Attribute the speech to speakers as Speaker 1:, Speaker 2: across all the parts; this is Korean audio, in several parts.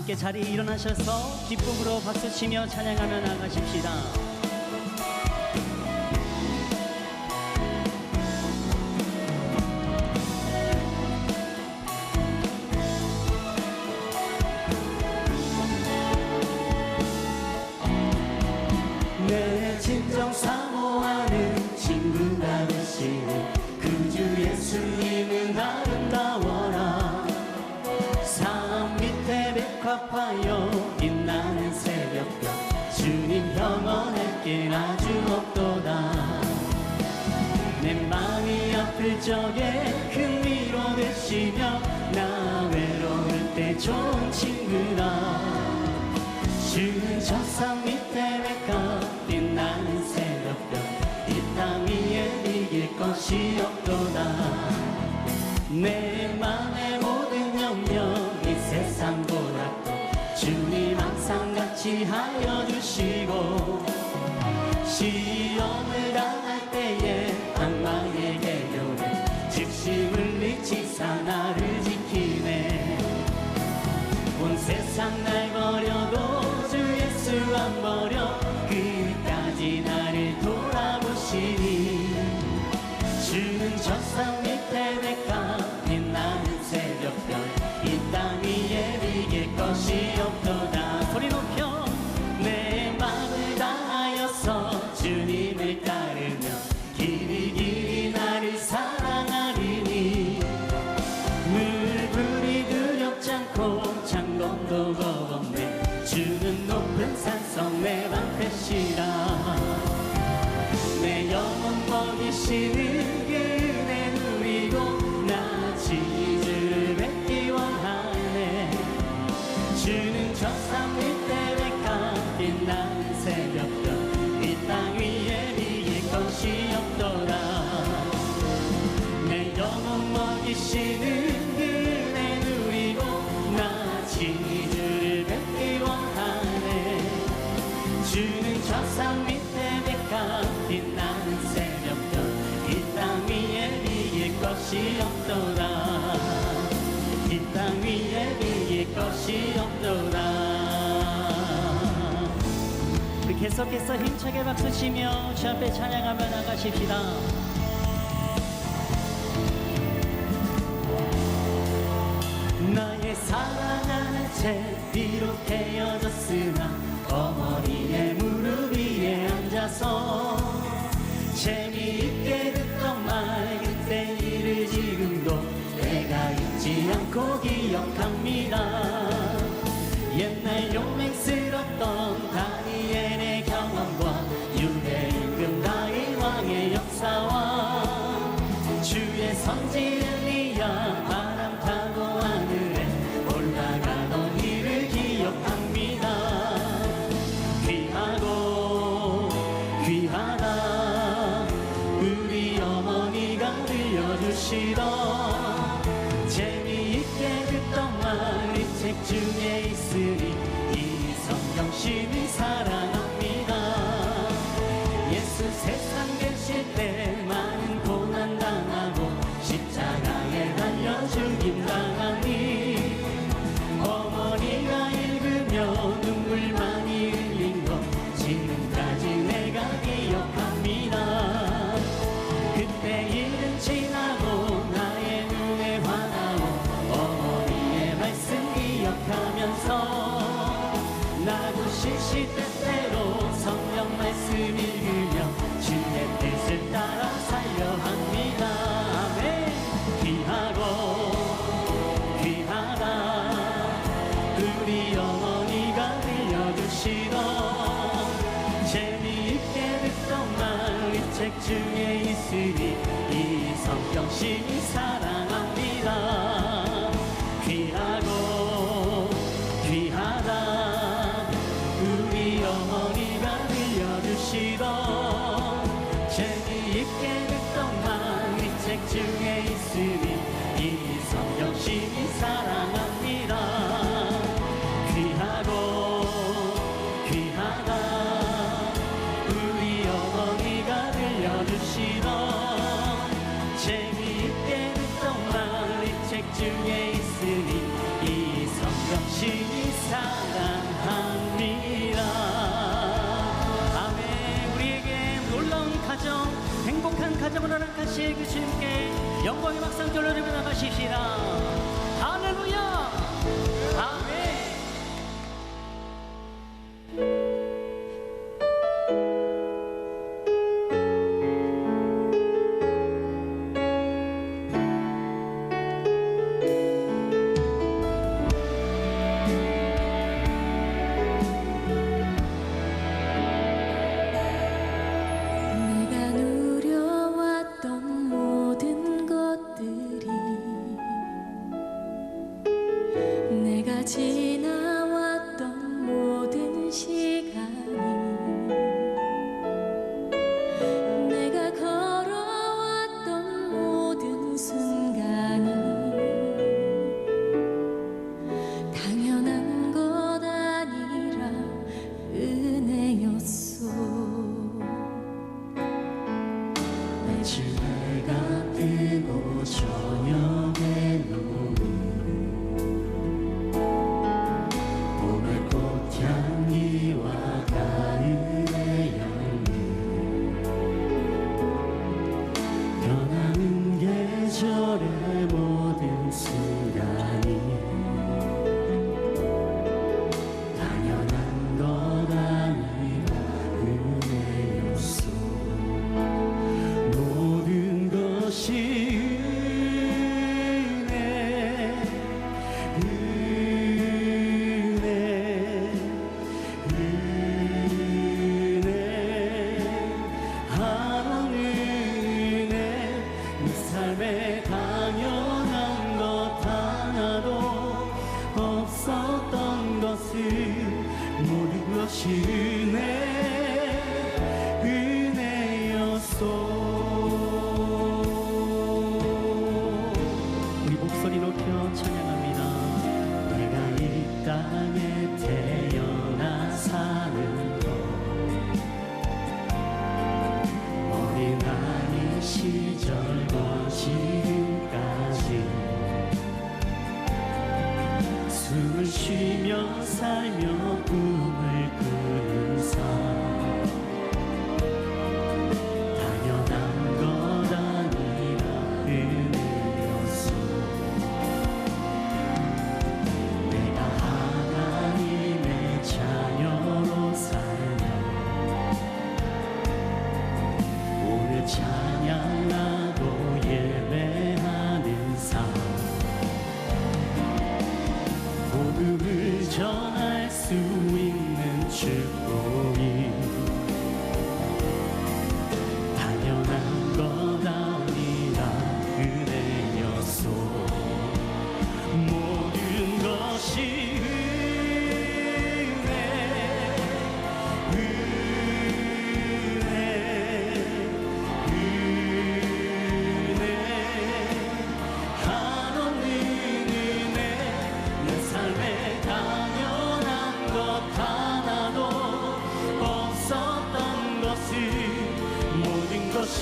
Speaker 1: 함께 자리에 일어나셔서 기쁨으로 박수치며 찬양하며 나가십시다.
Speaker 2: 내 진정 사모하는 친구가 되시는 그 주 예수님은 아름다워라. 삶 밑에 백합하여 빛나는 새벽별 주님 영원할 길 아주 없도다. 내 마음이 아플 적에 큰 위로 되시며 나 외로울 때 좋은 친구라. 주는 저 산 밑에 백합 빛나는 새벽별 이 땅 위에 이길 것이 없도다. 내 맘의 모든 염려 이 세상보다도 주님 항상 같이 하여 주시고 시험을 당할 때에 악마의 계략에 즉시 물리치사 나를 지키네. 온 세상 날 버려도 주 예수 안 버려 끝까지 나를 돌아보시니 주는 저 산 밑에 백합 빛나는 새벽별 이 땅 위에 비길 것이 없도다.
Speaker 1: 소리 높여
Speaker 2: 내 마음을 다하여서 주님을 따르며 길이 길이 나를 사랑하리니 물불이 두렵지 않고 창검도 겁없네. 주는 높은 산성 내 방패시라. 내 영혼 먹이시는 그 은혜 누리고 나 지주를 뵙기 원하네. 주는 저 산 밑에 백합 빛나는 새벽별 이 땅 위에 비길 것이 없도다. 내 영혼 먹이시는 그 은혜 누리고 나 지주를 뵙기 원하네. 주는 저 산 밑에 백합 빛나는 새벽별 이 땅 위에 비길 것이 없도다. 이 땅 위에 비길 것이 없도다.
Speaker 1: 우리 계속해서 힘차게 박수치며 주 앞에 찬양하며 나가십시다.
Speaker 2: 나의 사랑하는 채 비록 헤어졌으나 어머니의 무릎 위에 앉아서 재미있게 듣던 말 그때 일을 지금도 내가 잊지 않고 기억합니다. 옛날 용맹스럽던 다니엘의 경험과 유대임금 다윗 왕의 역사와 주의 선지 엘리야 바람 타고 하늘에 올라가던 일을 기억합니다. 귀하고 귀하다 우리 어머니가 들려주시던 재미있게 듣던 말 이 책 중에 있으니 이 성경 심히 사랑합니다. 예수 세상 계실 때 많은 고난 당하고 십자가에 달려 죽임 당하니 어머니가 읽으며 눈물 많이 흘린 것 지금까지 내가 기억합니다. 그때 일은 지나고 나의 눈에 화나고 어머니의 말씀 기억하면서 나도 시시때때로 성경 말씀 읽으며 주의 뜻을 따라 살려 합니다. 아멘. 귀하고 귀하다 우리 어머니가 들려주시던 재미있게 듣던 말 이 책 중에 있으니 이 성경 심히 사랑합니다. 귀하고 귀하다 우리 어머니가 들려주시던 재미있게 듣던 말 이 책 중에 있으니 이 성경 심히 사랑합니다. 귀하고 귀하다 우리 어머니가 들려주시던 재미있게 듣던 말 이 책 중에 있으니 이 성경 심히 사랑합니다.
Speaker 1: 가정을 허락하실 그 주님께 영광의 박상 돌려드리며 나가십시다. 할렐루야. 아멘.
Speaker 3: 내가 누려왔던 모든 것들이 내가 지나왔던 모든 시간이 내가 걸어왔던 모든 순간이 당연한 것 아니라 은혜였소.
Speaker 2: 매주 해가 뜨고 저녁에 노을 봄의 꽃향기와 가을의 열매 변하는 계절의 모든 순간이 당연한 것 아니라 은혜였소. 모든 것이 은혜 하나는 은혜 내 삶에 당연한 것 하나도 없었던 것을 모든 것이 은혜였소.
Speaker 1: 우리 목소리 높여 찬양합니다.
Speaker 2: 내가 이 땅에 태어나 사는 것 어린아이 시절과 지금까지 숨을 쉬며 살며 꿈을 꾸는 삶 당연한 것 아니라 은혜였소. 내가 하나님의 자녀로 살며 오늘 찬양하고 예배하는 삶 복음을 전할 수 있는 축복이 당연한 것 아니라 은혜였소. 모든 것이 한없는 은혜 내 삶에 당연한 것 하나도 없었던 것을 모든 것이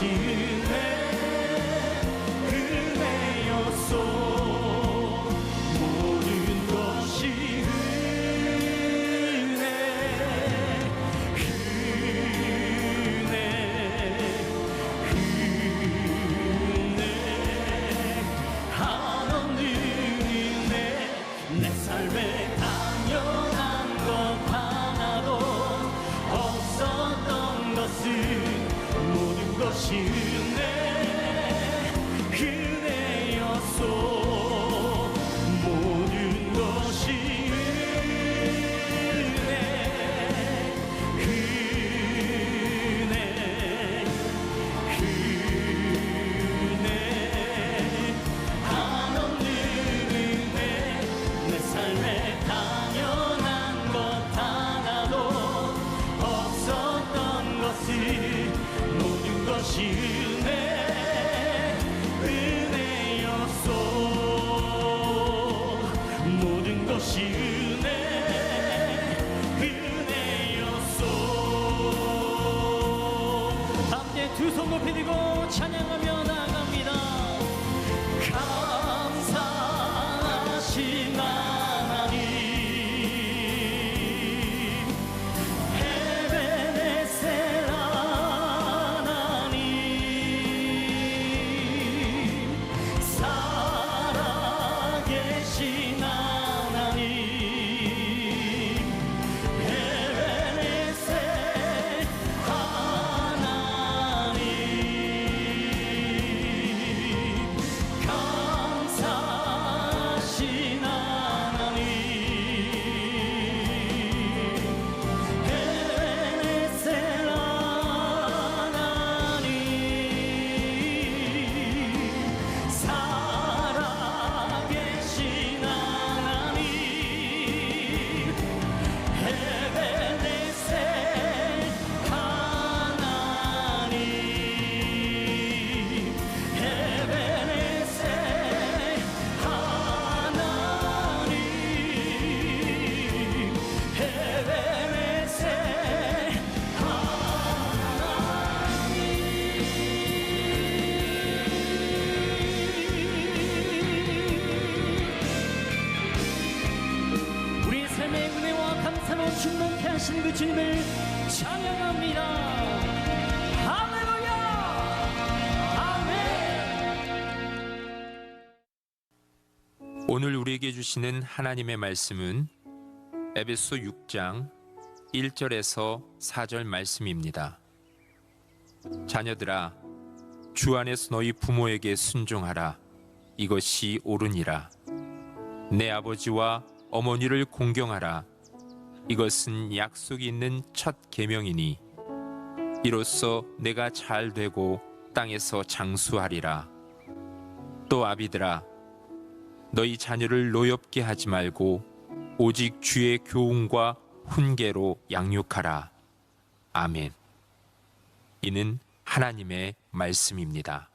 Speaker 2: 은혜였소. 모든 것이 한없는 은혜 내 삶에 당연한 것 하나도 없었던 것을 모든 것이 은혜였소. 모든 것이 한없는 은혜 내 삶에 당연한 것 하나도 없었던 것을 모든 것이 은혜였소. 모든 것이 은혜였소.
Speaker 1: 함께 두 손 높이 들고 찬양하며 나아갑니다.
Speaker 2: 감사하신 하나님 에베네셀 하나님
Speaker 1: 살아계신 그 주님을 찬양합니다. 할렐루야. 아멘.
Speaker 4: 오늘 우리에게 주시는 하나님의 말씀은 에베소 6장 1절에서 4절 말씀입니다. 자녀들아, 주 안에서 너희 부모에게 순종하라. 이것이 옳으니라. 내 아버지와 어머니를 공경하라. 이것은 약속이 있는 첫 계명이니 이로써 내가 잘 되고 땅에서 장수하리라. 또 아비들아, 너희 자녀를 노엽게 하지 말고 오직 주의 교훈과 훈계로 양육하라. 아멘. 이는 하나님의 말씀입니다.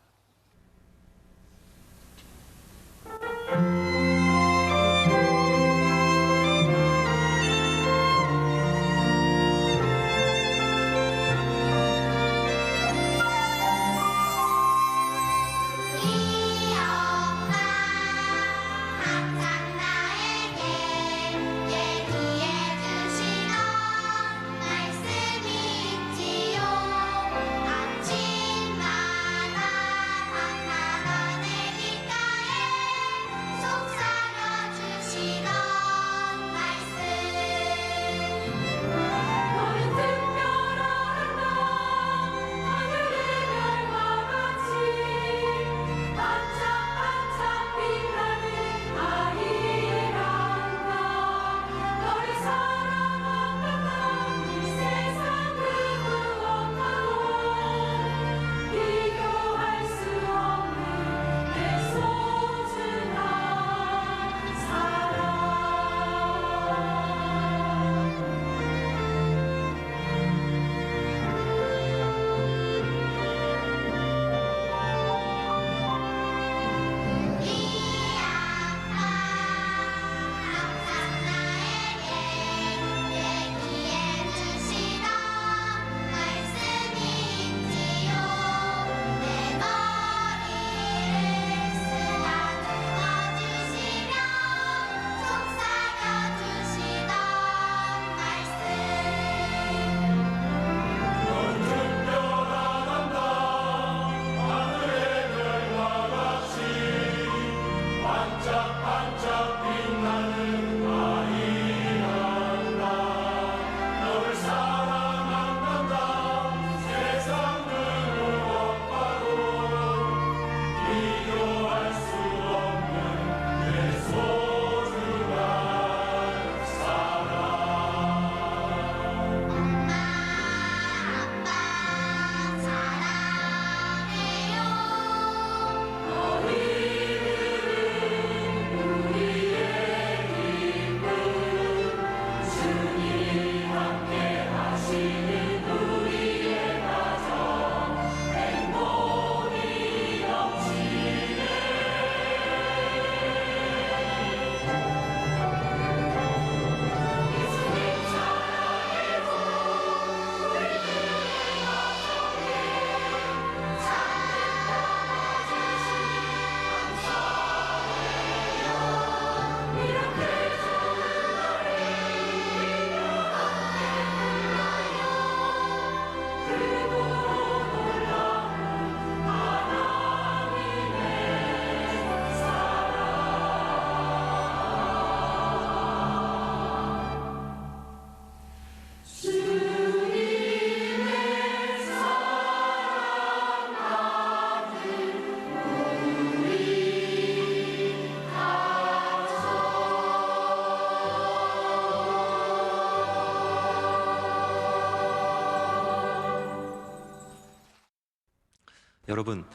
Speaker 5: 여러분,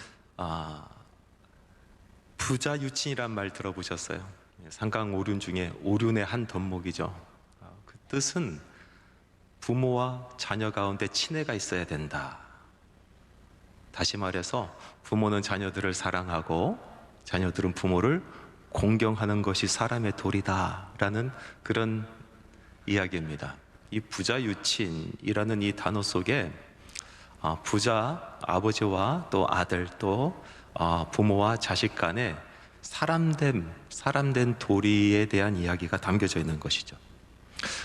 Speaker 5: 부자 유친이란 말 들어보셨어요? 상강 오륜 중에 오륜의 한 덕목이죠. 그 뜻은 부모와 자녀 가운데 친애가 있어야 된다. 다시 말해서 부모는 자녀들을 사랑하고 자녀들은 부모를 공경하는 것이 사람의 도리다 라는 그런 이야기입니다. 이 부자 유친이라는 이 단어 속에 부자 아버지와 또 아들 또 부모와 자식 간의 사람된 도리에 대한 이야기가 담겨져 있는 것이죠.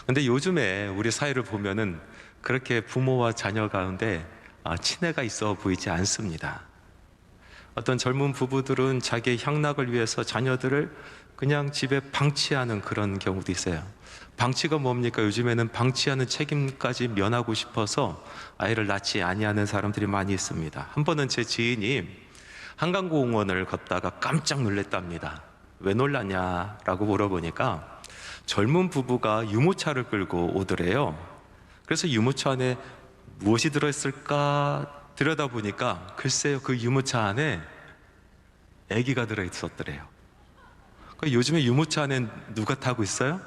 Speaker 5: 근데 요즘에 우리 사회를 보면은 그렇게 부모와 자녀 가운데 친애가 있어 보이지 않습니다. 어떤 젊은 부부들은 자기의 향락을 위해서 자녀들을 그냥 집에 방치하는 그런 경우도 있어요. 방치가 뭡니까? 요즘에는 방치하는 책임까지 면하고 싶어서 아이를 낳지 아니하는 사람들이 많이 있습니다. 한 번은 제 지인이 한강공원을 걷다가 깜짝 놀랐답니다. 왜 놀랐냐라고 물어보니까 젊은 부부가 유모차를 끌고 오더래요. 그래서 유모차 안에 무엇이 들어있을까 들여다보니까 글쎄요, 그 유모차 안에 아기가 들어있었더래요. 요즘에 유모차 안에 누가 타고 있어요?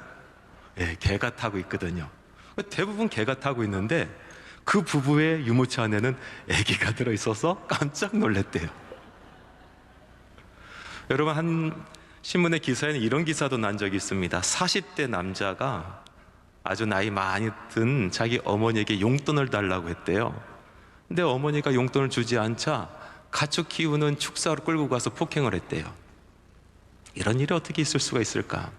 Speaker 5: 예, 개가 타고 있거든요. 대부분 개가 타고 있는데 그 부부의 유모차 안에는 아기가 들어있어서 깜짝 놀랐대요. 여러분, 한 신문의 기사에는 이런 기사도 난 적이 있습니다. 40대 남자가 아주 나이 많이 든 자기 어머니에게 용돈을 달라고 했대요. 근데 어머니가 용돈을 주지 않자 가축 키우는 축사로 끌고 가서 폭행을 했대요. 이런 일이 어떻게 있을 수가 있을까?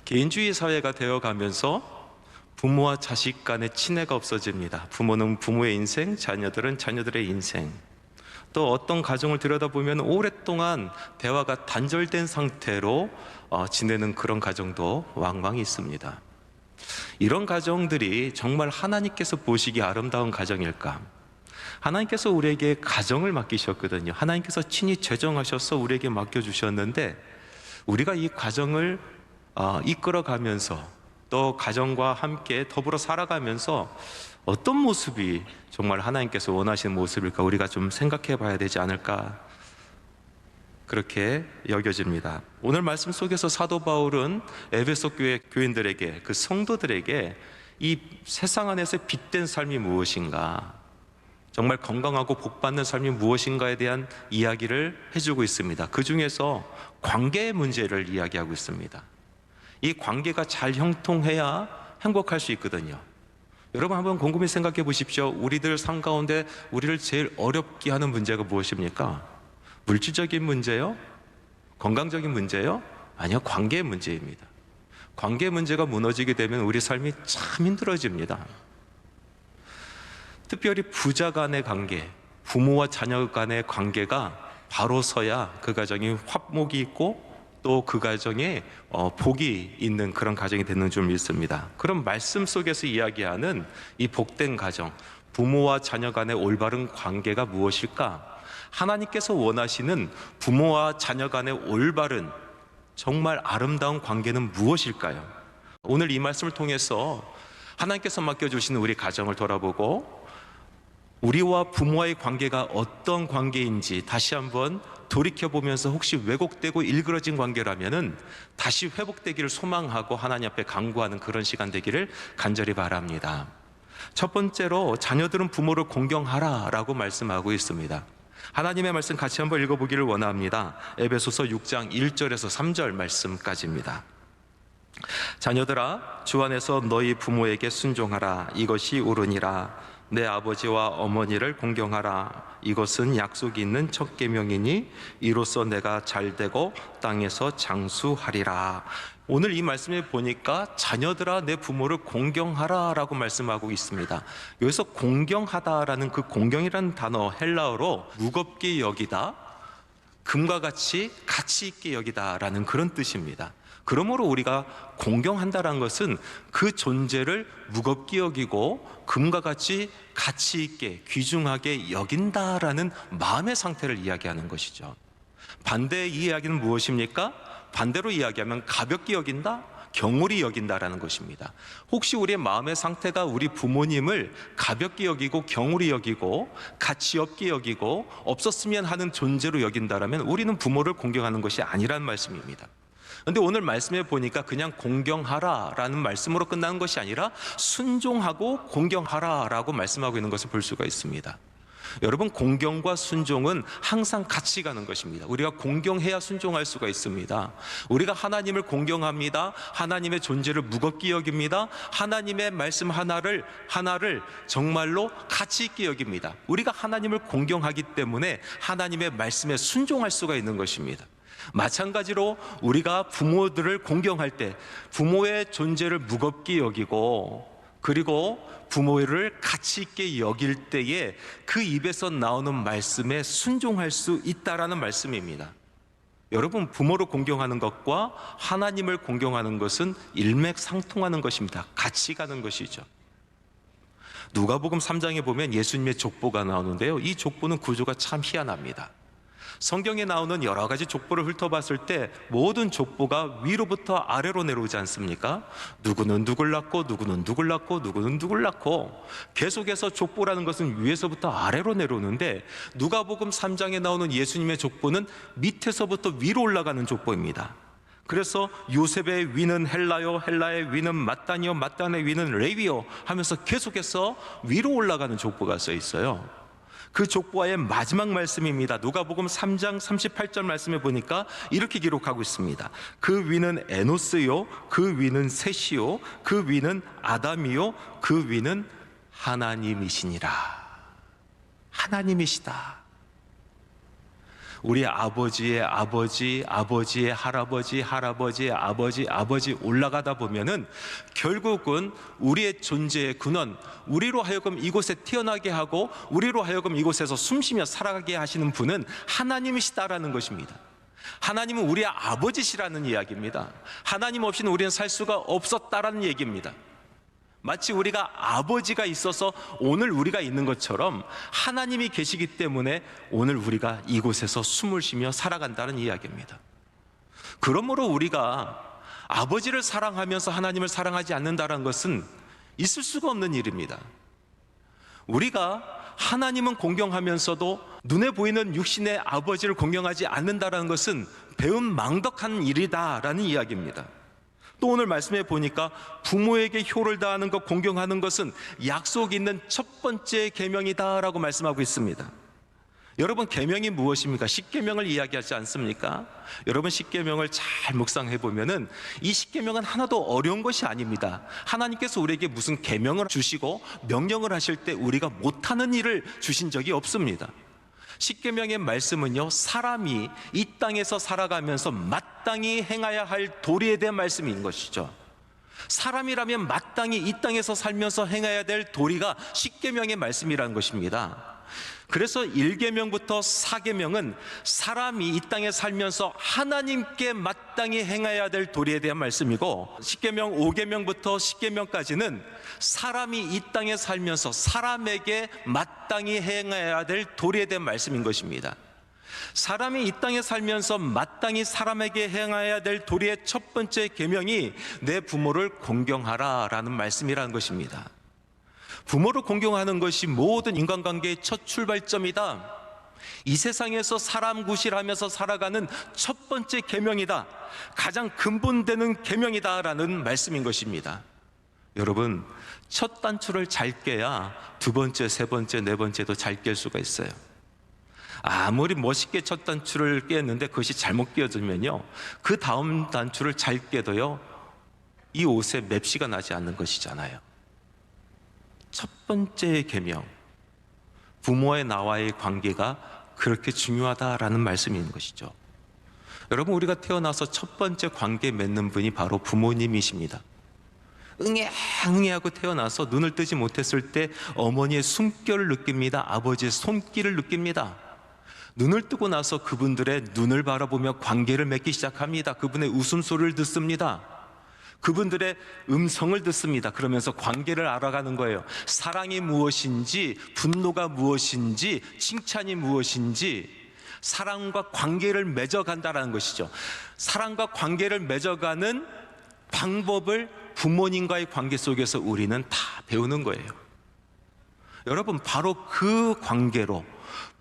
Speaker 5: 개인주의 사회가 되어가면서 부모와 자식 간의 친애가 없어집니다. 부모는 부모의 인생, 자녀들은 자녀들의 인생. 또 어떤 가정을 들여다보면 오랫동안 대화가 단절된 상태로 지내는 그런 가정도 왕왕 있습니다. 이런 가정들이 정말 하나님께서 보시기 아름다운 가정일까? 하나님께서 우리에게 가정을 맡기셨거든요. 하나님께서 친히 제정하셔서 우리에게 맡겨주셨는데 우리가 이 가정을 이끌어가면서 또 가정과 함께 더불어 살아가면서 어떤 모습이 정말 하나님께서 원하시는 모습일까 우리가 좀 생각해 봐야 되지 않을까 그렇게 여겨집니다. 오늘 말씀 속에서 사도 바울은 에베소 교회 교인들에게, 그 성도들에게 이 세상 안에서의 빛된 삶이 무엇인가, 정말 건강하고 복받는 삶이 무엇인가에 대한 이야기를 해주고 있습니다. 그 중에서 관계의 문제를 이야기하고 있습니다. 이 관계가 잘 형통해야 행복할 수 있거든요. 여러분, 한번 곰곰이 생각해 보십시오. 우리들 삶 가운데 우리를 제일 어렵게 하는 문제가 무엇입니까? 물질적인 문제요? 건강적인 문제요? 아니요, 관계의 문제입니다. 관계 문제가 무너지게 되면 우리 삶이 참 힘들어집니다. 특별히 부자 간의 관계, 부모와 자녀 간의 관계가 바로 서야 그 가정이 화목이 있고 또 그 가정에 복이 있는 그런 가정이 되는 줄 믿습니다. 그럼 말씀 속에서 이야기하는 이 복된 가정, 부모와 자녀 간의 올바른 관계가 무엇일까? 하나님께서 원하시는 부모와 자녀 간의 올바른 정말 아름다운 관계는 무엇일까요? 오늘 이 말씀을 통해서 하나님께서 맡겨주시는 우리 가정을 돌아보고 우리와 부모와의 관계가 어떤 관계인지 다시 한번 돌이켜보면서 혹시 왜곡되고 일그러진 관계라면은 다시 회복되기를 소망하고 하나님 앞에 간구하는 그런 시간 되기를 간절히 바랍니다. 첫 번째로 자녀들은 부모를 공경하라 라고 말씀하고 있습니다. 하나님의 말씀 같이 한번 읽어보기를 원합니다. 에베소서 6장 1절에서 3절 말씀까지입니다. 자녀들아, 주 안에서 너희 부모에게 순종하라. 이것이 옳으니라. 내 아버지와 어머니를 공경하라. 이것은 약속이 있는 첫 계명이니 이로써 내가 잘되고 땅에서 장수하리라. 오늘 이 말씀에 보니까 자녀들아 내 부모를 공경하라 라고 말씀하고 있습니다. 여기서 공경하다라는 그 공경이라는 단어 헬라어로 무겁게 여기다, 금과 같이 가치 있게 여기다라는 그런 뜻입니다. 그러므로 우리가 공경한다는 것은 그 존재를 무겁게 여기고 금과 같이 가치 있게 귀중하게 여긴다라는 마음의 상태를 이야기하는 것이죠. 반대의 이 이야기는 무엇입니까? 반대로 이야기하면 가볍게 여긴다, 경홀히 여긴다라는 것입니다. 혹시 우리의 마음의 상태가 우리 부모님을 가볍게 여기고 경홀히 여기고 가치 없게 여기고 없었으면 하는 존재로 여긴다라면 우리는 부모를 공경하는 것이 아니라는 말씀입니다. 그런데 오늘 말씀에 보니까 그냥 공경하라 라는 말씀으로 끝나는 것이 아니라 순종하고 공경하라 라고 말씀하고 있는 것을 볼 수가 있습니다. 여러분, 공경과 순종은 항상 같이 가는 것입니다. 우리가 공경해야 순종할 수가 있습니다. 우리가 하나님을 공경합니다. 하나님의 존재를 무겁게 여깁니다. 하나님의 말씀 하나를 정말로 가치 있게 여깁니다. 우리가 하나님을 공경하기 때문에 하나님의 말씀에 순종할 수가 있는 것입니다. 마찬가지로 우리가 부모들을 공경할 때 부모의 존재를 무겁게 여기고 그리고 부모를 가치 있게 여길 때에 그 입에서 나오는 말씀에 순종할 수 있다라는 말씀입니다. 여러분, 부모를 공경하는 것과 하나님을 공경하는 것은 일맥상통하는 것입니다. 같이 가는 것이죠. 누가복음 3장에 보면 예수님의 족보가 나오는데요, 이 족보는 구조가 참 희한합니다. 성경에 나오는 여러 가지 족보를 훑어봤을 때 모든 족보가 위로부터 아래로 내려오지 않습니까? 누구는 누굴 낳고 누구는 누굴 낳고 누구는 누굴 낳고 계속해서 족보라는 것은 위에서부터 아래로 내려오는데 누가복음 3장에 나오는 예수님의 족보는 밑에서부터 위로 올라가는 족보입니다. 그래서 요셉의 위는 헬라요, 헬라의 위는 마따니요, 마따의 위는 레위요 하면서 계속해서 위로 올라가는 족보가 써 있어요. 그 족보와의 마지막 말씀입니다. 누가복음 3장 38절 말씀에 보니까 이렇게 기록하고 있습니다. 그 위는 에노스요, 그 위는 셋이요, 그 위는 아담이요, 그 위는 하나님이시니라. 하나님이시다. 우리 아버지의 아버지, 아버지의 할아버지, 할아버지의 아버지, 아버지 올라가다 보면은 결국은 우리의 존재의 근원, 우리로 하여금 이곳에 태어나게 하고 우리로 하여금 이곳에서 숨쉬며 살아가게 하시는 분은 하나님이시다라는 것입니다. 하나님은 우리의 아버지시라는 이야기입니다. 하나님 없이는 우리는 살 수가 없었다라는 얘기입니다. 마치 우리가 아버지가 있어서 오늘 우리가 있는 것처럼 하나님이 계시기 때문에 오늘 우리가 이곳에서 숨을 쉬며 살아간다는 이야기입니다. 그러므로 우리가 아버지를 사랑하면서 하나님을 사랑하지 않는다는 것은 있을 수가 없는 일입니다. 우리가 하나님은 공경하면서도 눈에 보이는 육신의 아버지를 공경하지 않는다는 것은 배은망덕한 일이다라는 이야기입니다. 또 오늘 말씀해 보니까 부모에게 효를 다하는 것, 공경하는 것은 약속 있는 첫 번째 계명이다라고 말씀하고 있습니다. 여러분, 계명이 무엇입니까? 십계명을 이야기하지 않습니까? 여러분, 십계명을 잘 묵상해 보면은 이 십계명은 하나도 어려운 것이 아닙니다. 하나님께서 우리에게 무슨 계명을 주시고 명령을 하실 때 우리가 못하는 일을 주신 적이 없습니다. 십계명의 말씀은요, 사람이 이 땅에서 살아가면서 마땅히 행해야 할 도리에 대한 말씀인 것이죠. 사람이라면 마땅히 이 땅에서 살면서 행해야 될 도리가 십계명의 말씀이라는 것입니다. 그래서 1계명부터 4계명은 사람이 이 땅에 살면서 하나님께 마땅히 행해야 될 도리에 대한 말씀이고, 10계명 5계명부터 10계명까지는 사람이 이 땅에 살면서 사람에게 마땅히 행해야 될 도리에 대한 말씀인 것입니다. 사람이 이 땅에 살면서 마땅히 사람에게 행해야 될 도리의 첫 번째 계명이 내 부모를 공경하라 라는 말씀이라는 것입니다. 부모를 공경하는 것이 모든 인간관계의 첫 출발점이다. 이 세상에서 사람 구실하면서 살아가는 첫 번째 계명이다. 가장 근본되는 계명이다라는 말씀인 것입니다. 여러분, 첫 단추를 잘 깨야 두 번째, 세 번째, 네 번째도 잘 깰 수가 있어요. 아무리 멋있게 첫 단추를 깼는데 그것이 잘못 끼어들면요, 그 다음 단추를 잘 깨도요, 이 옷에 맵시가 나지 않는 것이잖아요. 첫 번째 계명, 부모의 나와의 관계가 그렇게 중요하다라는 말씀이 있는 것이죠. 여러분, 우리가 태어나서 첫 번째 관계 맺는 분이 바로 부모님이십니다. 응애응애하고 태어나서 눈을 뜨지 못했을 때 어머니의 숨결을 느낍니다. 아버지의 손길을 느낍니다. 눈을 뜨고 나서 그분들의 눈을 바라보며 관계를 맺기 시작합니다. 그분의 웃음소리를 듣습니다. 그분들의 음성을 듣습니다. 그러면서 관계를 알아가는 거예요. 사랑이 무엇인지, 분노가 무엇인지, 칭찬이 무엇인지, 사랑과 관계를 맺어간다는 것이죠. 사랑과 관계를 맺어가는 방법을 부모님과의 관계 속에서 우리는 다 배우는 거예요. 여러분, 바로 그 관계로,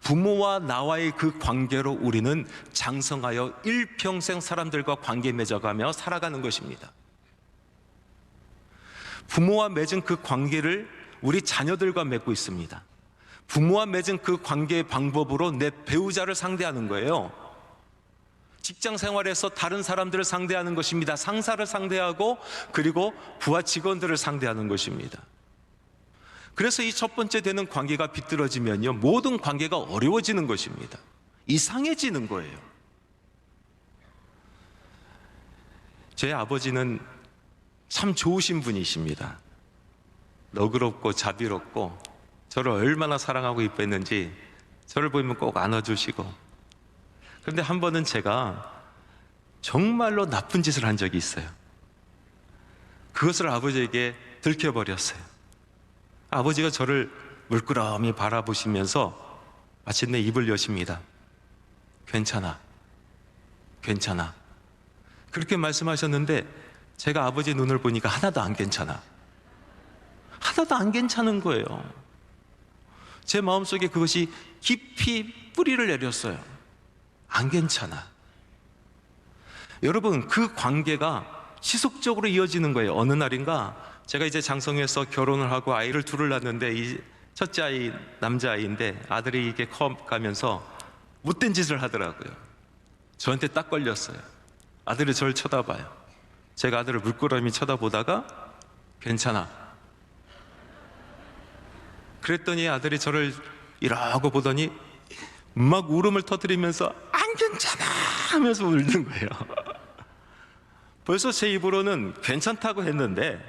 Speaker 5: 부모와 나와의 그 관계로 우리는 장성하여 일평생 사람들과 관계 맺어가며 살아가는 것입니다. 부모와 맺은 그 관계를 우리 자녀들과 맺고 있습니다. 부모와 맺은 그 관계의 방법으로 내 배우자를 상대하는 거예요. 직장 생활에서 다른 사람들을 상대하는 것입니다. 상사를 상대하고, 그리고 부하 직원들을 상대하는 것입니다. 그래서 이 첫 번째 되는 관계가 비뚤어지면요, 모든 관계가 어려워지는 것입니다. 이상해지는 거예요. 제 아버지는 참 좋으신 분이십니다. 너그럽고 자비롭고 저를 얼마나 사랑하고 이뻐했는지 저를 보면 꼭 안아주시고, 그런데 한 번은 제가 정말로 나쁜 짓을 한 적이 있어요. 그것을 아버지에게 들켜버렸어요. 아버지가 저를 물끄러미 바라보시면서 마침내 입을 여십니다. 괜찮아, 괜찮아. 그렇게 말씀하셨는데 제가 아버지 눈을 보니까 하나도 안 괜찮아. 하나도 안 괜찮은 거예요. 제 마음속에 그것이 깊이 뿌리를 내렸어요. 안 괜찮아. 여러분, 그 관계가 지속적으로 이어지는 거예요. 어느 날인가 제가 이제 장성해서 결혼을 하고 아이를 둘을 낳았는데, 이 첫째 아이 남자아이인데 아들이 이게 커가면서 못된 짓을 하더라고요. 저한테 딱 걸렸어요. 아들이 저를 쳐다봐요. 제가 아들을 물끄러미 쳐다보다가 괜찮아. 그랬더니 아들이 저를 이러고 보더니 막 울음을 터뜨리면서 안 괜찮아 하면서 울는 거예요. 벌써 제 입으로는 괜찮다고 했는데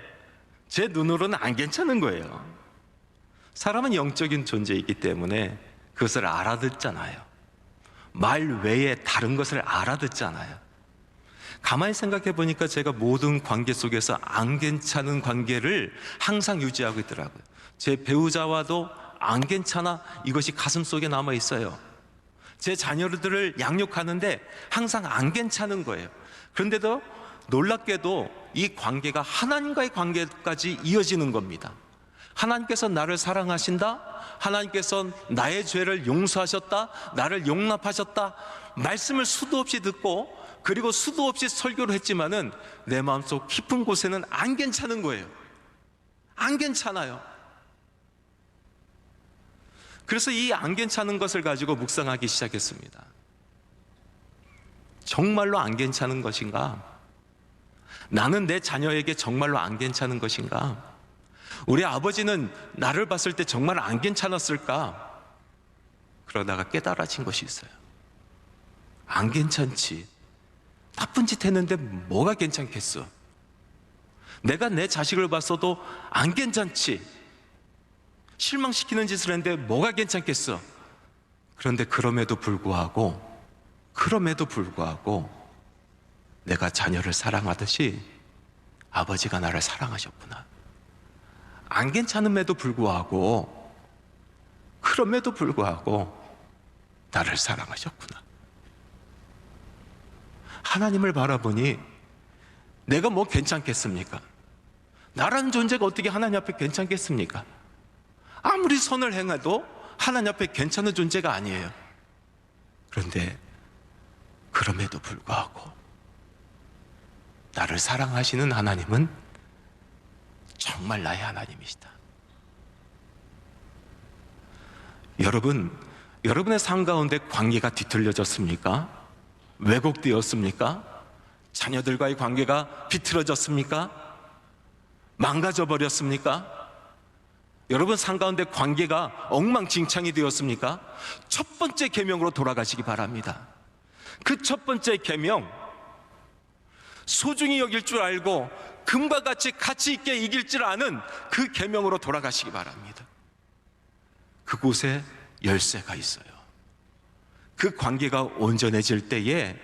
Speaker 5: 제 눈으로는 안 괜찮은 거예요. 사람은 영적인 존재이기 때문에 그것을 알아듣잖아요. 말 외에 다른 것을 알아듣잖아요. 가만히 생각해 보니까 제가 모든 관계 속에서 안 괜찮은 관계를 항상 유지하고 있더라고요. 제 배우자와도 안 괜찮아, 이것이 가슴 속에 남아 있어요. 제 자녀들을 양육하는데 항상 안 괜찮은 거예요. 그런데도 놀랍게도 이 관계가 하나님과의 관계까지 이어지는 겁니다. 하나님께서 나를 사랑하신다, 하나님께서 나의 죄를 용서하셨다, 나를 용납하셨다, 말씀을 수도 없이 듣고 그리고 수도 없이 설교를 했지만은 내 마음속 깊은 곳에는 안 괜찮은 거예요. 안 괜찮아요. 그래서 이 안 괜찮은 것을 가지고 묵상하기 시작했습니다. 정말로 안 괜찮은 것인가? 나는 내 자녀에게 정말로 안 괜찮은 것인가? 우리 아버지는 나를 봤을 때 정말 안 괜찮았을까? 그러다가 깨달아진 것이 있어요. 안 괜찮지. 나쁜 짓 했는데 뭐가 괜찮겠어? 내가 내 자식을 봤어도 안 괜찮지. 실망시키는 짓을 했는데 뭐가 괜찮겠어? 그런데 그럼에도 불구하고 내가 자녀를 사랑하듯이 아버지가 나를 사랑하셨구나. 안 괜찮음에도 불구하고, 그럼에도 불구하고 나를 사랑하셨구나. 하나님을 바라보니 내가 뭐 괜찮겠습니까? 나라는 존재가 어떻게 하나님 앞에 괜찮겠습니까? 아무리 선을 행해도 하나님 앞에 괜찮은 존재가 아니에요. 그런데 그럼에도 불구하고 나를 사랑하시는 하나님은 정말 나의 하나님이시다. 여러분, 여러분의 삶 가운데 관계가 뒤틀려졌습니까? 왜곡되었습니까? 자녀들과의 관계가 비틀어졌습니까? 망가져 버렸습니까? 여러분 삶 가운데 관계가 엉망진창이 되었습니까? 첫 번째 계명으로 돌아가시기 바랍니다. 그 첫 번째 계명, 소중히 여길 줄 알고 금과 같이 가치 있게 이길 줄 아는 그 계명으로 돌아가시기 바랍니다. 그곳에 열쇠가 있어요. 그 관계가 온전해질 때에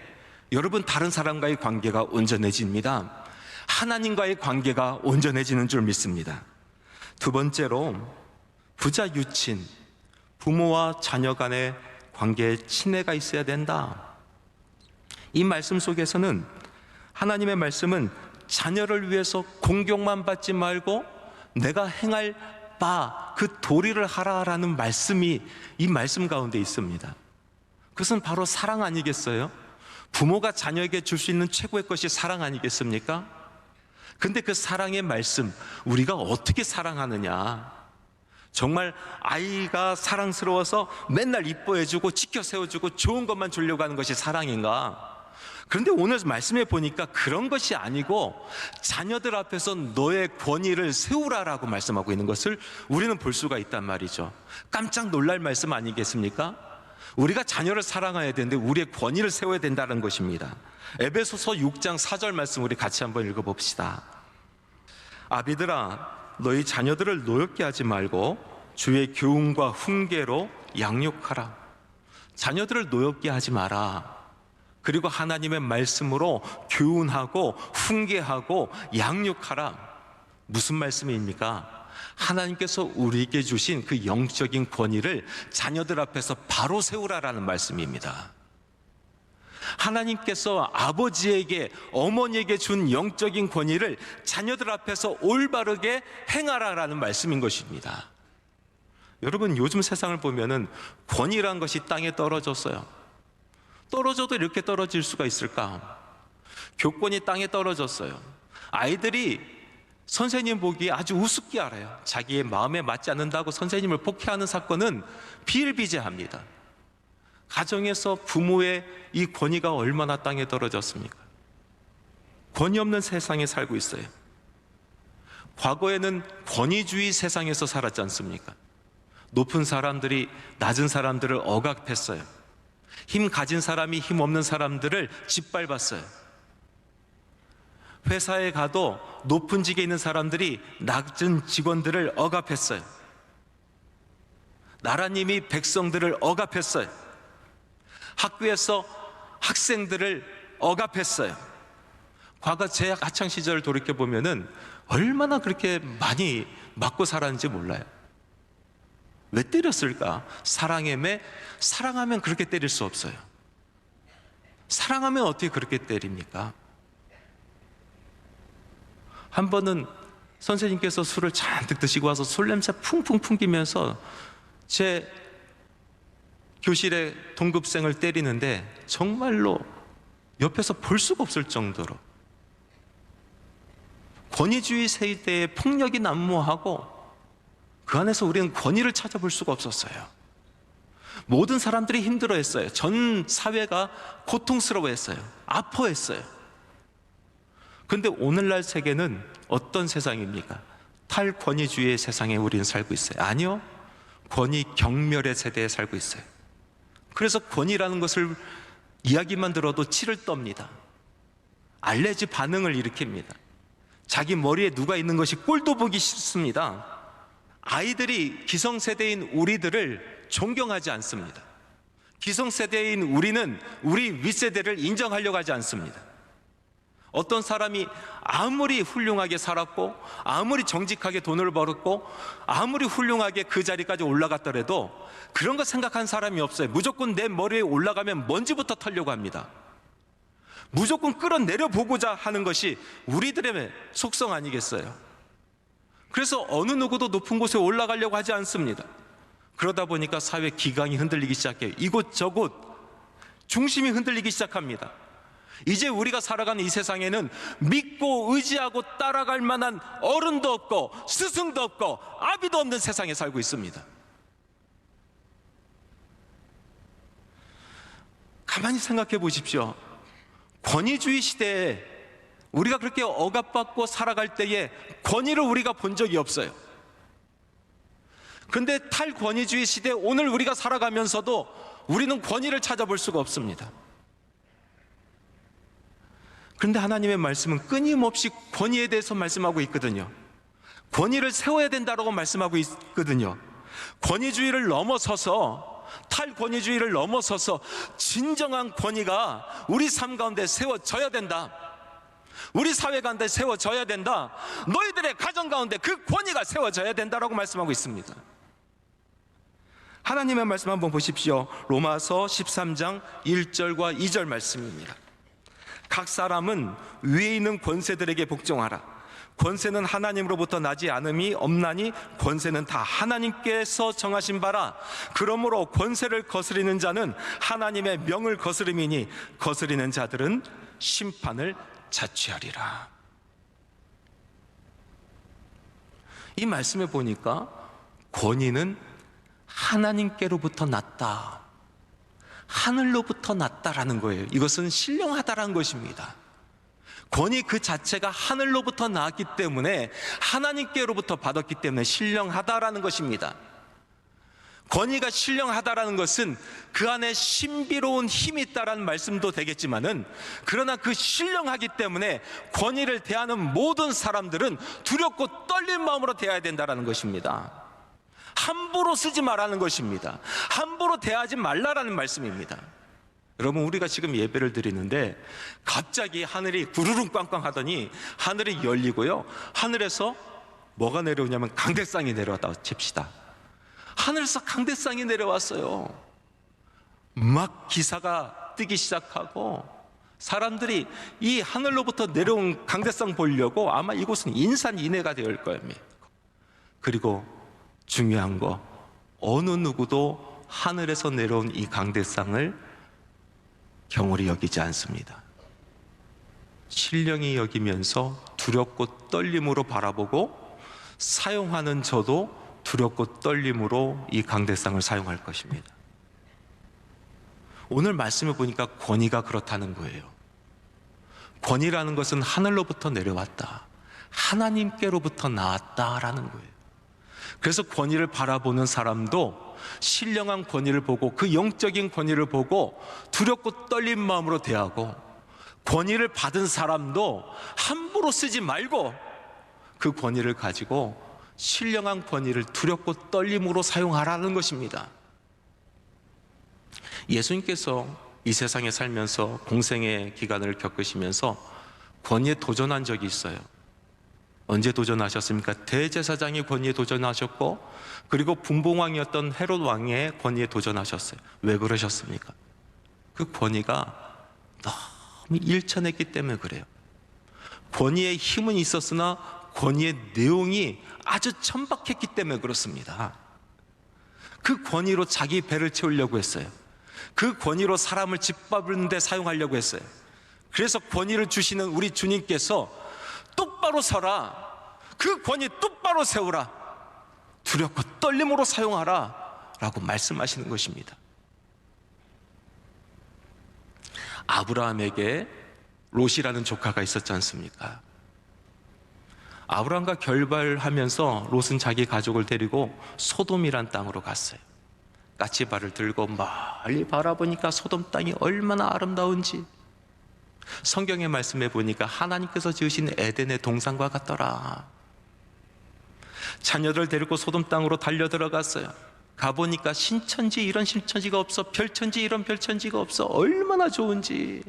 Speaker 5: 여러분 다른 사람과의 관계가 온전해집니다. 하나님과의 관계가 온전해지는 줄 믿습니다. 두 번째로 부자 유친, 부모와 자녀 간의 관계에 친애가 있어야 된다. 이 말씀 속에서는 하나님의 말씀은 자녀를 위해서 공경만 받지 말고 내가 행할 바 그 도리를 하라라는 말씀이 이 말씀 가운데 있습니다. 그것은 바로 사랑 아니겠어요? 부모가 자녀에게 줄 수 있는 최고의 것이 사랑 아니겠습니까? 근데 그 사랑의 말씀, 우리가 어떻게 사랑하느냐? 정말 아이가 사랑스러워서 맨날 이뻐해주고 지켜 세워주고 좋은 것만 주려고 하는 것이 사랑인가? 그런데 오늘 말씀에 보니까 그런 것이 아니고 자녀들 앞에서 너의 권위를 세우라라고 말씀하고 있는 것을 우리는 볼 수가 있단 말이죠. 깜짝 놀랄 말씀 아니겠습니까? 우리가 자녀를 사랑해야 되는데 우리의 권위를 세워야 된다는 것입니다. 에베소서 6장 4절 말씀 우리 같이 한번 읽어봅시다. 아비들아 너희 자녀들을 노엽게 하지 말고 주의 교훈과 훈계로 양육하라. 자녀들을 노엽게 하지 마라. 그리고 하나님의 말씀으로 교훈하고 훈계하고 양육하라. 무슨 말씀입니까? 하나님께서 우리에게 주신 그 영적인 권위를 자녀들 앞에서 바로 세우라라는 말씀입니다. 하나님께서 아버지에게 어머니에게 준 영적인 권위를 자녀들 앞에서 올바르게 행하라라는 말씀인 것입니다. 여러분 요즘 세상을 보면은 권위란 것이 땅에 떨어졌어요. 떨어져도 이렇게 떨어질 수가 있을까? 교권이 땅에 떨어졌어요. 아이들이 선생님 보기에 아주 우습게 알아요. 자기의 마음에 맞지 않는다고 선생님을 폭행하는 사건은 비일비재합니다. 가정에서 부모의 이 권위가 얼마나 땅에 떨어졌습니까? 권위 없는 세상에 살고 있어요. 과거에는 권위주의 세상에서 살았지 않습니까? 높은 사람들이 낮은 사람들을 억압했어요. 힘 가진 사람이 힘 없는 사람들을 짓밟았어요. 회사에 가도 높은 직에 있는 사람들이 낮은 직원들을 억압했어요. 나라님이 백성들을 억압했어요. 학교에서 학생들을 억압했어요. 과거 제 학창 시절을 돌이켜 보면은 얼마나 그렇게 많이 맞고 살았는지 몰라요. 왜 때렸을까? 사랑하면 그렇게 때릴 수 없어요. 사랑하면 어떻게 그렇게 때립니까? 한 번은 선생님께서 술을 잔뜩 드시고 와서 술 냄새 풍풍 풍기면서 제 교실의 동급생을 때리는데 정말로 옆에서 볼 수가 없을 정도로 권위주의 세대의 폭력이 난무하고 그 안에서 우리는 권위를 찾아볼 수가 없었어요. 모든 사람들이 힘들어했어요. 전 사회가 고통스러워했어요. 아파했어요. 그런데 오늘날 세계는 어떤 세상입니까? 탈권위주의의 세상에 우리는 살고 있어요. 아니요, 권위 경멸의 세대에 살고 있어요. 그래서 권위라는 것을 이야기만 들어도 치를 떱니다. 알레르기 반응을 일으킵니다. 자기 머리에 누가 있는 것이 꼴도 보기 싫습니다. 아이들이 기성세대인 우리들을 존경하지 않습니다. 기성세대인 우리는 우리 윗세대를 인정하려고 하지 않습니다. 어떤 사람이 아무리 훌륭하게 살았고 아무리 정직하게 돈을 벌었고 아무리 훌륭하게 그 자리까지 올라갔더라도 그런 거 생각한 사람이 없어요. 무조건 내 머리에 올라가면 먼지부터 털려고 합니다. 무조건 끌어내려 보고자 하는 것이 우리들의 속성 아니겠어요? 그래서 어느 누구도 높은 곳에 올라가려고 하지 않습니다. 그러다 보니까 사회 기강이 흔들리기 시작해요. 이곳저곳 중심이 흔들리기 시작합니다. 이제 우리가 살아가는 이 세상에는 믿고 의지하고 따라갈 만한 어른도 없고 스승도 없고 아비도 없는 세상에 살고 있습니다. 가만히 생각해 보십시오. 권위주의 시대에 우리가 그렇게 억압받고 살아갈 때에 권위를 우리가 본 적이 없어요. 그런데 탈권위주의 시대에 오늘 우리가 살아가면서도 우리는 권위를 찾아볼 수가 없습니다. 그런데 하나님의 말씀은 끊임없이 권위에 대해서 말씀하고 있거든요. 권위를 세워야 된다고 말씀하고 있거든요. 권위주의를 넘어서서 탈권위주의를 넘어서서 진정한 권위가 우리 삶 가운데 세워져야 된다. 우리 사회 가운데 세워져야 된다. 너희들의 가정 가운데 그 권위가 세워져야 된다라고 말씀하고 있습니다. 하나님의 말씀 한번 보십시오. 로마서 13장 1절과 2절 말씀입니다. 각 사람은 위에 있는 권세들에게 복종하라. 권세는 하나님으로부터 나지 않음이 없나니 권세는 다 하나님께서 정하신 바라. 그러므로 권세를 거스리는 자는 하나님의 명을 거스름이니 거스리는 자들은 심판을 자취하리라. 이 말씀에 보니까 권위는 하나님께로부터 났다, 하늘로부터 났다라는 거예요. 이것은 신령하다라는 것입니다. 권위 그 자체가 하늘로부터 나왔기 때문에 하나님께로부터 받았기 때문에 신령하다라는 것입니다. 권위가 신령하다라는 것은 그 안에 신비로운 힘이 있다라는 말씀도 되겠지만은, 그러나 그 신령하기 때문에 권위를 대하는 모든 사람들은 두렵고 떨린 마음으로 대해야 된다라는 것입니다. 함부로 쓰지 말라는 것입니다. 함부로 대하지 말라라는 말씀입니다. 여러분, 우리가 지금 예배를 드리는데 갑자기 하늘이 구르릉 꽝꽝 하더니 하늘이 열리고요, 하늘에서 뭐가 내려오냐면 강대상이 내려왔다고 칩시다. 하늘에서 강대상이 내려왔어요. 막 기사가 뜨기 시작하고 사람들이 이 하늘로부터 내려온 강대상 보려고 아마 이곳은 인산인해가 될 겁니다. 그리고 중요한 거, 어느 누구도 하늘에서 내려온 이 강대상을 경홀히 여기지 않습니다. 신령히 여기면서 두렵고 떨림으로 바라보고, 사용하는 저도 두렵고 떨림으로 이 강대상을 사용할 것입니다. 오늘 말씀을 보니까 권위가 그렇다는 거예요. 권위라는 것은 하늘로부터 내려왔다, 하나님께로부터 나왔다라는 거예요. 그래서 권위를 바라보는 사람도 신령한 권위를 보고, 그 영적인 권위를 보고 두렵고 떨린 마음으로 대하고, 권위를 받은 사람도 함부로 쓰지 말고 그 권위를 가지고 신령한 권위를 두렵고 떨림으로 사용하라는 것입니다. 예수님께서 이 세상에 살면서 공생의 기간을 겪으시면서 권위에 도전한 적이 있어요. 언제 도전하셨습니까? 대제사장의 권위에 도전하셨고, 그리고 분봉왕이었던 헤롯 왕의 권위에 도전하셨어요. 왜 그러셨습니까? 그 권위가 너무 일천했기 때문에 그래요. 권위의 힘은 있었으나 권위의 내용이 아주 천박했기 때문에 그렇습니다. 그 권위로 자기 배를 채우려고 했어요. 그 권위로 사람을 짓밟는 데 사용하려고 했어요. 그래서 권위를 주시는 우리 주님께서 똑바로 서라, 그 권위 똑바로 세우라, 두렵고 떨림으로 사용하라 라고 말씀하시는 것입니다. 아브라함에게 롯이라는 조카가 있었지 않습니까? 아브라함과 결발하면서 롯은 자기 가족을 데리고 소돔이란 땅으로 갔어요. 까치발을 들고 멀리 바라보니까 소돔 땅이 얼마나 아름다운지, 성경의 말씀에 보니까 하나님께서 지으신 에덴의 동산과 같더라. 자녀들 데리고 소돔 땅으로 달려 들어갔어요. 가보니까 신천지 이런 신천지가 없어, 별천지 이런 별천지가 없어. 얼마나 좋은지.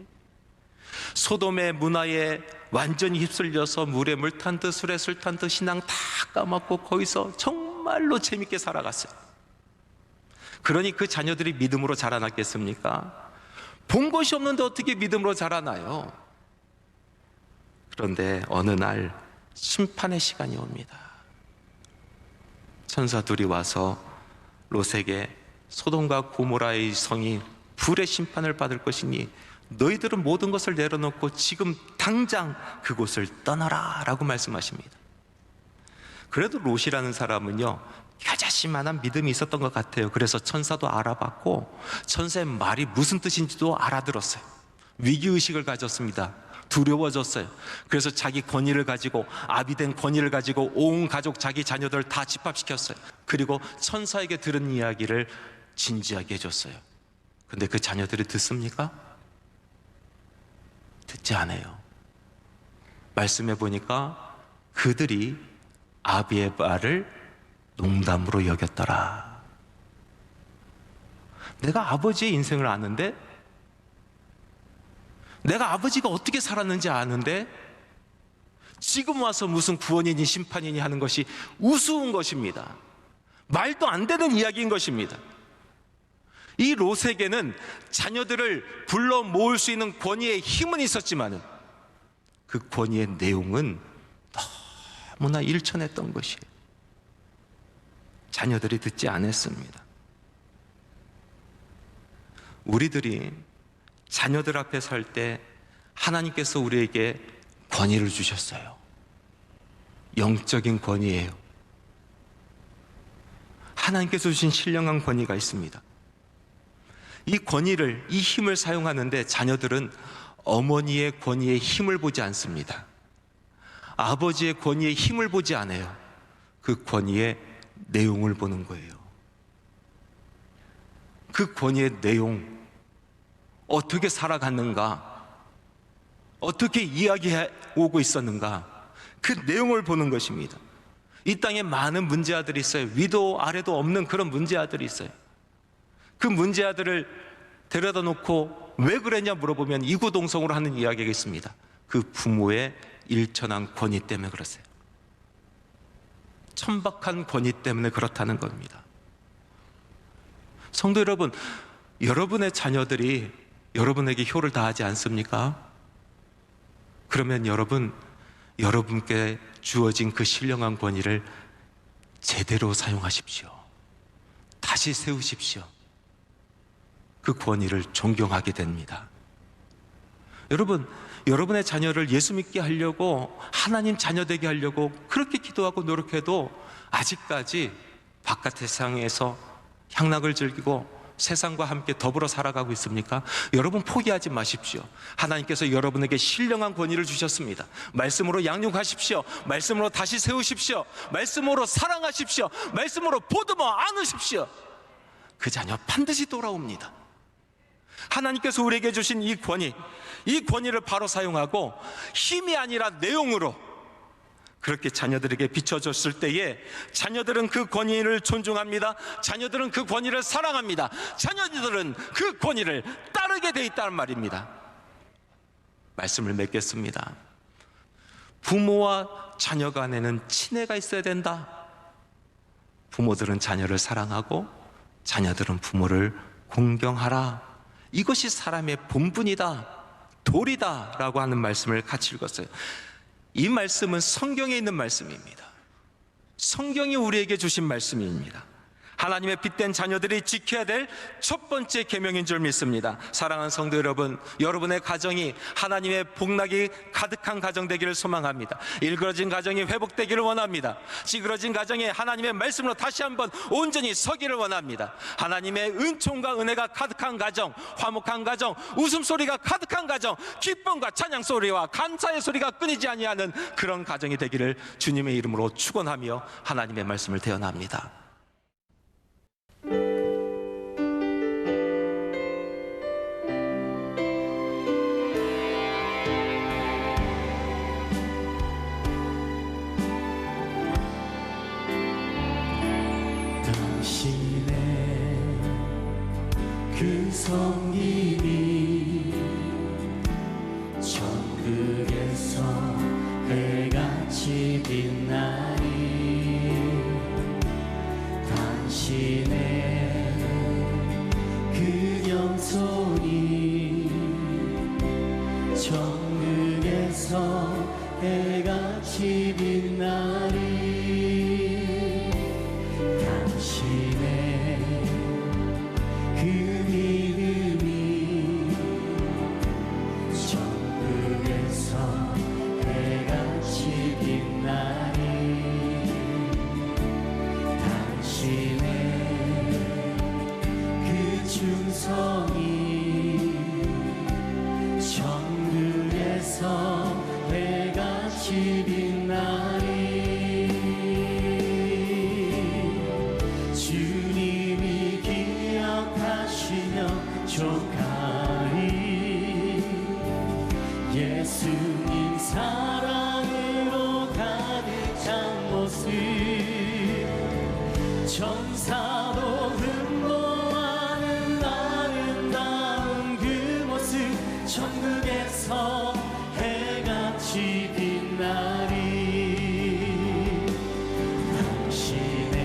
Speaker 5: 소돔의 문화에 완전히 휩쓸려서 물에 물 탄 듯 술에 술 탄 듯 신앙 다 까먹고 거기서 정말로 재밌게 살아갔어요. 그러니 그 자녀들이 믿음으로 자라났겠습니까? 본 것이 없는데 어떻게 믿음으로 자라나요? 그런데 어느 날 심판의 시간이 옵니다. 천사 둘이 와서 롯에게 소돔과 고모라의 성이 불의 심판을 받을 것이니 너희들은 모든 것을 내려놓고 지금 당장 그곳을 떠나라 라고 말씀하십니다. 그래도 롯이라는 사람은요, 겨자씨만한 믿음이 있었던 것 같아요. 그래서 천사도 알아봤고 천사의 말이 무슨 뜻인지도 알아들었어요. 위기의식을 가졌습니다. 두려워졌어요. 그래서 자기 권위를 가지고, 아비된 권위를 가지고 온 가족, 자기 자녀들 다 집합시켰어요. 그리고 천사에게 들은 이야기를 진지하게 해줬어요. 근데 그 자녀들이 듣습니까? 듣지 않아요. 말씀해 보니까 그들이 아비의 말을 농담으로 여겼더라. 내가 아버지의 인생을 아는데, 내가 아버지가 어떻게 살았는지 아는데 지금 와서 무슨 구원이니 심판이니 하는 것이 우스운 것입니다. 말도 안 되는 이야기인 것입니다. 이 롯에게는 자녀들을 불러 모을 수 있는 권위의 힘은 있었지만 그 권위의 내용은 너무나 일천했던 것이에요. 자녀들이 듣지 않았습니다. 우리들이 자녀들 앞에 설 때 하나님께서 우리에게 권위를 주셨어요. 영적인 권위예요. 하나님께서 주신 신령한 권위가 있습니다. 이 권위를, 이 힘을 사용하는데 자녀들은 어머니의 권위의 힘을 보지 않습니다. 아버지의 권위의 힘을 보지 않아요. 그 권위의 내용을 보는 거예요. 그 권위의 내용, 어떻게 살아갔는가, 어떻게 이야기해 오고 있었는가, 그 내용을 보는 것입니다. 이 땅에 많은 문제아들이 있어요. 위도 아래도 없는 그런 문제아들이 있어요. 그 문제아들을 데려다 놓고 왜 그랬냐 물어보면 이구동성으로 하는 이야기가 있습니다. 그 부모의 일천한 권위 때문에 그랬어요. 천박한 권위 때문에 그렇다는 겁니다. 성도 여러분, 여러분의 자녀들이 여러분에게 효를 다하지 않습니까? 그러면 여러분께 주어진 그 신령한 권위를 제대로 사용하십시오. 다시 세우십시오. 그 권위를 존경하게 됩니다. 여러분의 자녀를 예수 믿게 하려고, 하나님 자녀 되게 하려고 그렇게 기도하고 노력해도 아직까지 바깥 세상에서 향락을 즐기고 세상과 함께 더불어 살아가고 있습니까? 여러분 포기하지 마십시오. 하나님께서 여러분에게 신령한 권위를 주셨습니다. 말씀으로 양육하십시오. 말씀으로 다시 세우십시오. 말씀으로 사랑하십시오. 말씀으로 보듬어 안으십시오. 그 자녀 반드시 돌아옵니다. 하나님께서 우리에게 주신 이 권위를 바로 사용하고 힘이 아니라 내용으로 그렇게 자녀들에게 비춰줬을 때에 자녀들은 그 권위를 존중합니다. 자녀들은 그 권위를 사랑합니다. 자녀들은 그 권위를 따르게 돼 있다는 말입니다. 말씀을 맺겠습니다. 부모와 자녀 간에는 친애가 있어야 된다. 부모들은 자녀를 사랑하고 자녀들은 부모를 공경하라. 이것이 사람의 본분이다, 도리다 라고 하는 말씀을 같이 읽었어요. 이 말씀은 성경에 있는 말씀입니다. 성경이 우리에게 주신 말씀입니다. 하나님의 빛된 자녀들이 지켜야 될 첫 번째 계명인 줄 믿습니다. 사랑하는 성도 여러분, 여러분의 가정이 하나님의 복락이 가득한 가정 되기를 소망합니다. 일그러진 가정이 회복되기를 원합니다. 찌그러진 가정에 하나님의 말씀으로 다시 한번 온전히 서기를 원합니다. 하나님의 은총과 은혜가 가득한 가정, 화목한 가정, 웃음소리가 가득한 가정, 기쁨과 찬양소리와 감사의 소리가 끊이지 아니하는 그런 가정이 되기를 주님의 이름으로 축원하며 하나님의 말씀을 대언합니다.
Speaker 2: 그 성님이 천국에서 해같이 빛나니 당신의 그 영손이 천국에서 해같이 빛나니 당신의 예수님 사랑으로 가득 찬 모습 천사도 흠모하는 아름다운 그 모습 천국에서 해같이 빛나리 당신의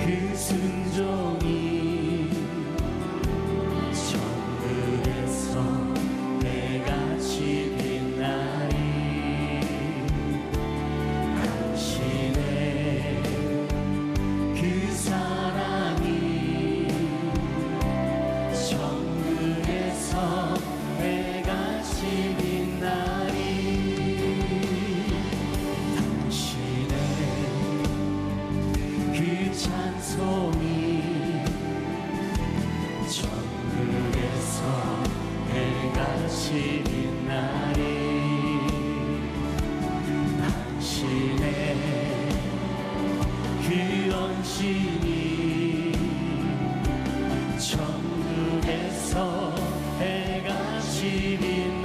Speaker 2: 그 순종이 당신의 그 언신이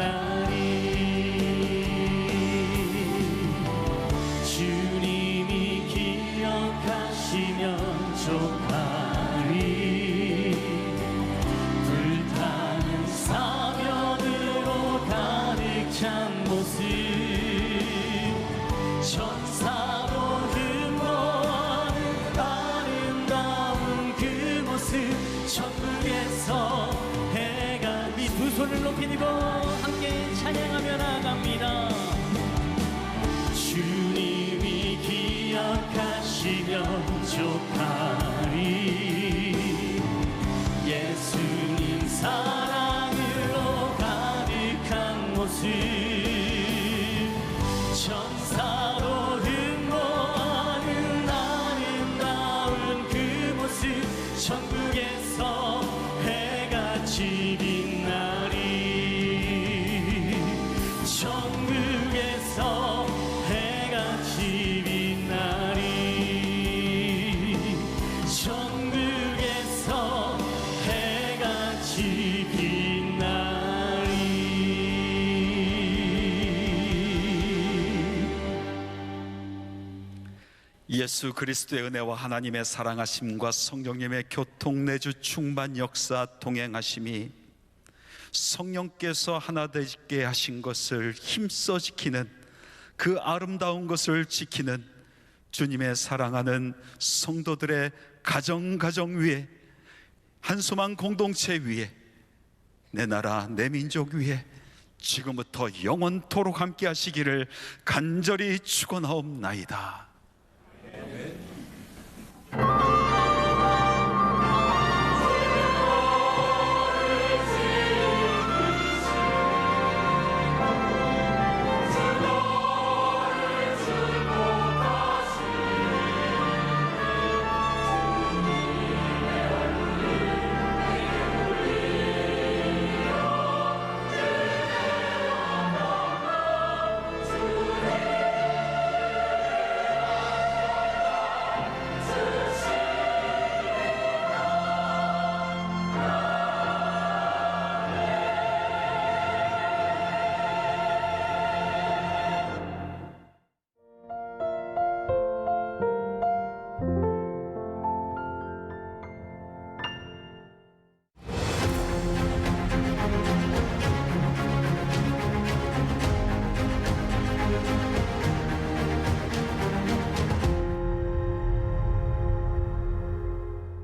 Speaker 2: 날이 주님이 기억하시면 족하리 불타는 사면으로 가득 찬 모습 천사로 흠모하는 아름다운 그 모습 천국에서 해가
Speaker 1: 이 두 손을 높이 들고 함께 찬양하며 나갑니다.
Speaker 2: 주님이 기억하시면 족하리 예수님 사랑으로 가득한 모습 천사로 흠모하는 아름다운 그 모습 천국에서 해같이 빛나리 천국에서 해같이 빛나리 천국에서 해같이 빛나리
Speaker 6: 예수 그리스도의 은혜와 하나님의 사랑하심과 성령님의 교통내주 충만 역사 동행하심이 성령께서 하나 되게 하신 것을 힘써 지키는 그 아름다운 것을 지키는 주님의 사랑하는 성도들의 가정 위에 한소망 공동체 위에 내 나라 내 민족 위에 지금부터 영원토록 함께 하시기를 간절히 축원하옵나이다.